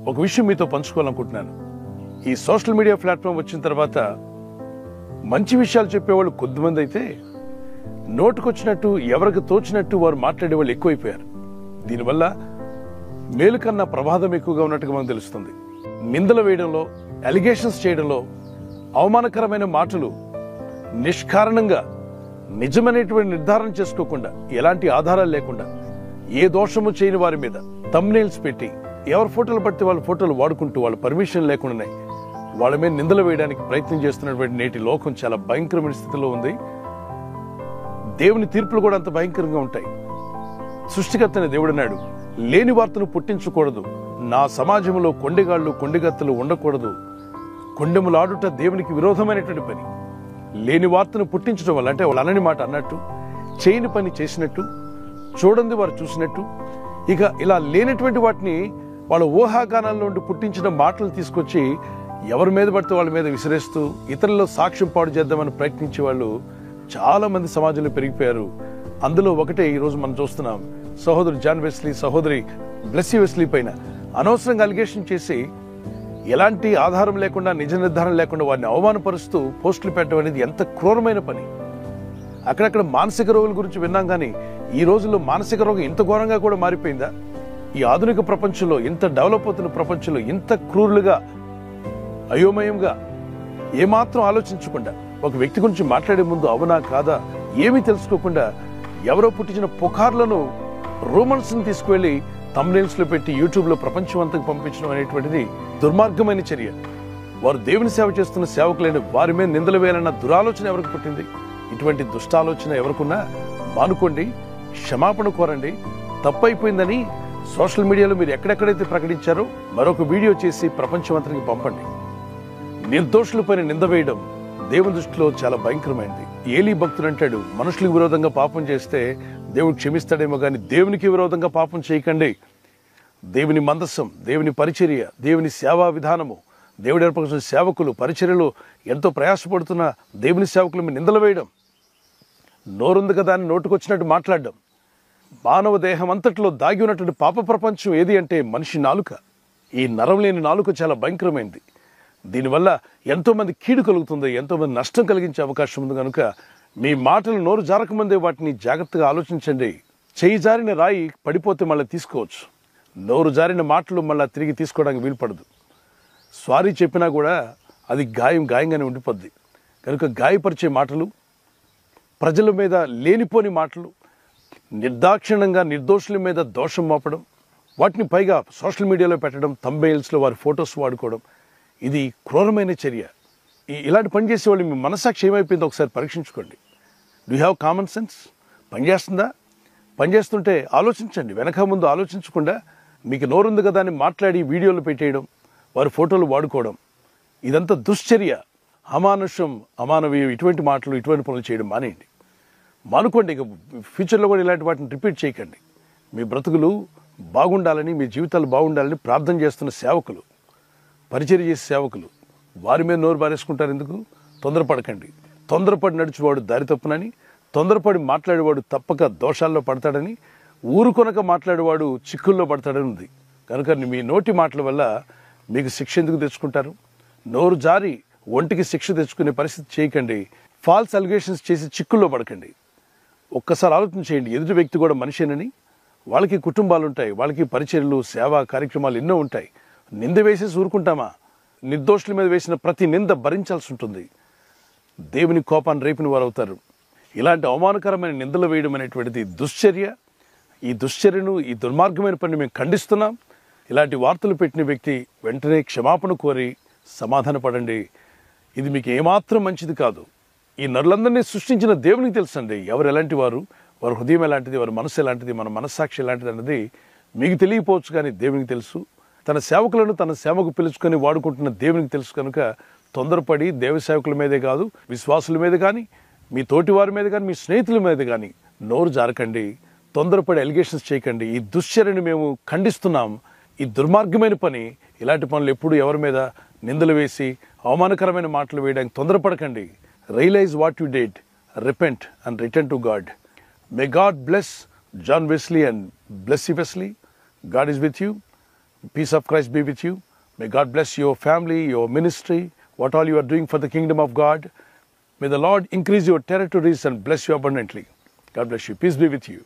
ఒక విషయం మీతో పంచుకోవాలనుకుంటున్నాను. ఈ సోషల్ మీడియా ప్లాట్ఫామ్ వచ్చిన తర్వాత మంచి విషయాలు చెప్పేవాళ్ళు కొద్దిమంది అయితే, నోటుకొచ్చినట్టు ఎవరికి తోచినట్టు వారు మాట్లాడే వాళ్ళు ఎక్కువైపోయారు. దీనివల్ల మేలు కన్నా ప్రమాదం ఎక్కువగా ఉన్నట్టుగా మనకు తెలుస్తుంది. నిందలు వేయడంలో, అలిగేషన్స్ చేయడంలో, అవమానకరమైన మాటలు నిష్కారణంగా నిజమనేటువంటి నిర్ధారణ చేసుకోకుండా, ఎలాంటి ఆధారాలు లేకుండా, ఏ దోషము చేయని వారి మీద థంబ్నెయిల్స్ పెట్టి ఎవరి ఫోటోలు పడితే వాళ్ళ ఫోటోలు వాడుకుంటూ వాళ్ళ పర్మిషన్ లేకుండానే వాళ్ళ మీద నిందలు వేయడానికి ప్రయత్నం చేస్తున్నటువంటి నేటి లోకం చాలా భయంకరమైన స్థితిలో ఉంది. దేవుని తీర్పులు కూడా అంత భయంకరంగా ఉంటాయి. సృష్టికర్త అనే దేవుడు అన్నాడు, లేని వార్తను పుట్టించకూడదు, నా సమాజంలో కొండెగాళ్ళు కొండెగత్తలు ఉండకూడదు. కొండెములాడుట దేవునికి విరోధమైనటువంటి పని. లేని వార్తను పుట్టించడం వల్ల, అంటే వాళ్ళు అనని మాట అన్నట్టు, చేయని పని చేసినట్టు, చూడండి వారు చూసినట్టు, ఇక ఇలా లేనటువంటి వాటిని వాళ్ళ ఊహాగానాల్లో నుండి పుట్టించిన మాటలు తీసుకొచ్చి ఎవరి మీద పడితే వాళ్ళ మీద విసిరేస్తూ ఇతరుల్లో సాక్ష్యం పాడు చేద్దామని ప్రయత్నించే వాళ్ళు చాలా మంది సమాజంలో పెరిగిపోయారు. అందులో ఒకటే ఈరోజు మనం చూస్తున్నాం. సహోదరు జాన్ వెస్లీ, సహోదరి బ్లెస్సీ వెస్లీ పైన అనవసరంగా అలిగేషన్ చేసి ఎలాంటి ఆధారం లేకుండా, నిజ నిర్ధారణ లేకుండా వారిని అవమానపరుస్తూ పోస్టులు పెట్టడం అనేది ఎంత క్రూరమైన పని. అక్కడక్కడ మానసిక రోగుల గురించి విన్నాం, కానీ ఈ రోజుల్లో మానసిక రోగం ఇంత ఘోరంగా కూడా మారిపోయిందా? ఈ ఆధునిక ప్రపంచంలో, ఇంత డెవలప్ అవుతున్న ప్రపంచంలో ఇంత క్రూరులుగా, అయోమయంగా, ఏమాత్రం ఆలోచించకుండా ఒక వ్యక్తి గురించి మాట్లాడే ముందు అవునా కాదా ఏమీ తెలుసుకోకుండా ఎవరో పుట్టించిన పుకార్లను, రూమర్స్ ని తీసుకువెళ్లి థంబ్నెయిల్స్ లో పెట్టి యూట్యూబ్ లో ప్రపంచం అంతకు పంపించడం అనేటువంటిది దుర్మార్గమైన చర్య. వారు దేవుని సేవ చేస్తున్న సేవకులైన వారి మీద నిందలు వేయాలన్న దురాలోచన ఎవరికి పుట్టింది? ఇటువంటి దుష్టాలోచన ఎవరికున్నా మానుకోండి, క్షమాపణ కోరండి. తప్పైపోయిందని సోషల్ మీడియాలో మీరు ఎక్కడెక్కడైతే ప్రకటించారో మరొక వీడియో చేసి ప్రపంచమంతటికి పంపండి. నిర్దోషులపైన నింద వేయడం దేవుని దృష్టిలో చాలా భయంకరమైంది. ఏలీ భక్తుడు అంటాడు, మనుషులకు విరోధంగా పాపం చేస్తే దేవుడు క్షమిస్తాడేమో కానీ దేవునికి విరోధంగా పాపం చేయకండి. దేవుని మందస్సం, దేవుని పరిచర్య, దేవుని సేవా విధానము, దేవుడు ఏర్పరిచిన సేవకులు పరిచర్యలో ఎంతో ప్రయాసపడుతున్న దేవుని సేవకులు మీద నిందలు వేయడం, నోరుంది కదా అని నోటుకొచ్చినట్టు మాట్లాడడం. మానవ దేహం అంతట్లో దాగి ఉన్నటువంటి పాప ప్రపంచం ఏది అంటే మనిషి నాలుక. ఈ నరం లేని నాలుక చాలా భయంకరమైంది. దీనివల్ల ఎంతో మంది కీడు కలుగుతుంది, ఎంతో మంది నష్టం కలిగించే అవకాశం ఉంది. కనుక మీ మాటలు నోరు జారకముందే వాటిని జాగ్రత్తగా ఆలోచించండి. చేయి జారిన రాయి పడిపోతే మళ్ళీ తీసుకోవచ్చు, నోరు జారిన మాటలు మళ్ళీ తిరిగి తీసుకోవడానికి వీలుపడదు. సారీ చెప్పినా కూడా అది గాయంగానే ఉండిపోద్ది. కనుక గాయపరిచే మాటలు, ప్రజల మీద లేనిపోని మాటలు, నిర్దాక్షిణ్యంగా నిర్దోషుల మీద దోషం మోపడం, వాటిని పైగా సోషల్ మీడియాలో పెట్టడం, థంబ్నెయిల్స్లో వారి ఫొటోస్ వాడుకోవడం, ఇది క్రూరమైన చర్య. ఇలాంటి పని చేసేవాళ్ళు మీ మనస్సాక్షి ఏమైపోయిందో ఒకసారి పరీక్షించుకోండి. Do have common sense? పనిచేస్తుందా? పనిచేస్తుంటే ఆలోచించండి. వెనక ముందు ఆలోచించకుండా మీకు నోరుంది కదా అని మాట్లాడి వీడియోలు పెట్టేయడం, వారి ఫోటోలు వాడుకోవడం, ఇదంతా దుశ్చర్య, అమానుషం, అమానవీయం. ఇటువంటి మాటలు, ఇటువంటి పనులు చేయడం మానేయండి, మానుకోండి. ఇక ఫ్యూచర్లో కూడా ఇలాంటి వాటిని రిపీట్ చేయకండి. మీ బ్రతుకులు బాగుండాలని, మీ జీవితాలు బాగుండాలని ప్రార్థన చేస్తున్న సేవకులు, పరిచర్య చేసే సేవకులు, వారి మీద నోరు బారేసుకుంటారు ఎందుకు? తొందరపడకండి. తొందరపడి నడిచేవాడు దారి తప్పునని, తొందరపడి మాట్లాడేవాడు తప్పక దోషాల్లో పడతాడని, ఊరుకొనక మాట్లాడేవాడు చిక్కుల్లో పడతాడని ఉంది. కనుక మీ నోటి మాటల వల్ల మీకు శిక్ష ఎందుకు తెచ్చుకుంటారు? నోరు జారి ఒంటికి శిక్ష తెచ్చుకునే పరిస్థితి చేయకండి. ఫాల్స్ అలిగేషన్స్ చేసి చిక్కుల్లో పడకండి. ఒక్కసారి ఆలోచన చేయండి. ఎదుటి వ్యక్తి కూడా మనిషేనని. వాళ్ళకి కుటుంబాలు ఉంటాయి, వాళ్ళకి పరిచర్యలు, సేవా కార్యక్రమాలు ఎన్నో ఉంటాయి. నింద వేసేసి ఊరుకుంటామా? నిర్దోషుల మీద వేసిన ప్రతి నింద భరించాల్సి ఉంటుంది. దేవుని కోపాన్ని రేపిన వారు అవుతారు. ఇలాంటి అవమానకరమైన నిందలు వేయడం అనేటువంటిది దుశ్చర్య. ఈ దుశ్చర్యను, ఈ దుర్మార్గమైన పని మేము ఖండిస్తున్నాం. ఇలాంటి వార్తలు పెట్టిన వ్యక్తి వెంటనే క్షమాపణ కోరి సమాధాన పడండి. ఇది మీకు ఏమాత్రం మంచిది కాదు. ఈ నరులందరినీ సృష్టించిన దేవునికి తెలుసండి ఎవరు ఎలాంటి వారు, వారి హృదయం ఎలాంటిది, వారి మనసు ఎలాంటిది, మన మనస్సాక్షి ఎలాంటిది అన్నది మీకు తెలియకపోవచ్చు, కానీ దేవునికి తెలుసు. తన సేవకులను తన సేవకు పిలుచుకొని వాడుకుంటున్న దేవునికి తెలుసు. కనుక తొందరపడి దేవ సేవకుల మీదే కాదు, విశ్వాసుల మీద కానీ, మీ తోటి వారి మీద కానీ, మీ స్నేహితుల మీద కానీ నోరు జారకండి. తొందరపడి అలిగేషన్స్ చేయకండి. ఈ దుశ్చర్యను మేము ఖండిస్తున్నాం. ఈ దుర్మార్గమైన పని, ఇలాంటి పనులు ఎప్పుడు ఎవరి మీద నిందలు వేసి అవమానకరమైన మాటలు వేయడానికి తొందరపడకండి. Realize what you did, repent and return to God. May God bless John Wesley and Blessy Wesley. God is with you. Peace of Christ be with you. May God bless your family, your ministry, what all you are doing for the kingdom of God. May the Lord increase your territories and bless you abundantly. God bless you. Peace be with you.